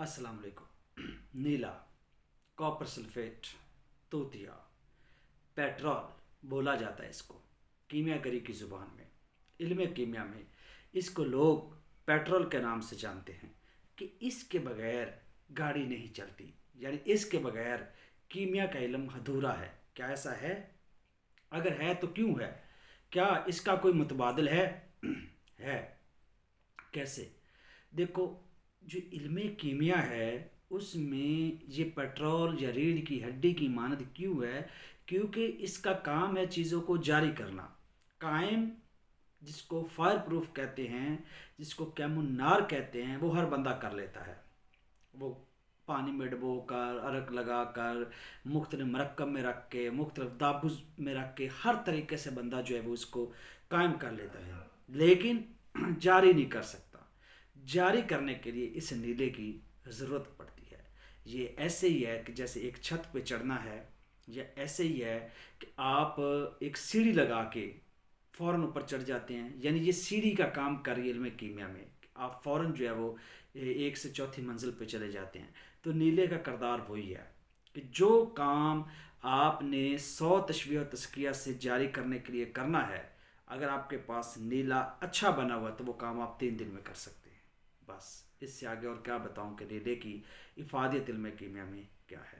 السلام علیکم۔ نیلا، کاپر سلفیٹ، توتیا، پیٹرول بولا جاتا ہے اس کو کیمیا گری کی زبان میں۔ علم کیمیا میں اس کو لوگ پیٹرول کے نام سے جانتے ہیں کہ اس کے بغیر گاڑی نہیں چلتی، یعنی اس کے بغیر کیمیا کا علم ادھورا ہے۔ کیا ایسا ہے؟ اگر ہے تو کیوں ہے؟ کیا اس کا کوئی متبادل ہے؟ ہے۔ کیسے؟ دیکھو، جو علم کیمیا ہے اس میں یہ پیٹرول یا ریڑھ کی ہڈی کی مانند کیوں ہے؟ کیونکہ اس کا کام ہے چیزوں کو جاری کرنا، قائم، جس کو فائر پروف کہتے ہیں، جس کو کیمونار کہتے ہیں، وہ ہر بندہ کر لیتا ہے۔ وہ پانی میں ڈبو کر، عرق لگا کر، مختلف مرکب میں رکھ کے، مختلف دابوز میں رکھ کے، ہر طریقے سے بندہ جو ہے وہ اس کو قائم کر لیتا ہے، لیکن جاری نہیں کر سکتا۔ جاری کرنے کے لیے اس نیلے کی ضرورت پڑتی ہے۔ یہ ایسے ہی ہے کہ جیسے ایک چھت پہ چڑھنا ہے، یا ایسے ہی ہے کہ آپ ایک سیڑھی لگا کے فوراً اوپر چڑھ جاتے ہیں، یعنی یہ سیڑھی کا کام کر رہی ہے علم کیمیا میں، آپ فوراً جو ہے وہ ایک سے چوتھی منزل پہ چلے جاتے ہیں۔ تو نیلے کا کردار وہی ہے کہ جو کام آپ نے 100 تشبیہ و تزکیہ سے جاری کرنے کے لیے کرنا ہے، اگر آپ کے پاس نیلا اچھا بنا ہوا تو وہ کام آپ 3 دن میں کر سکتے ہیں۔ بس اس سے آگے اور کیا بتاؤں کہ نیلے کی افادیت علم کیمیا میں کیا ہے۔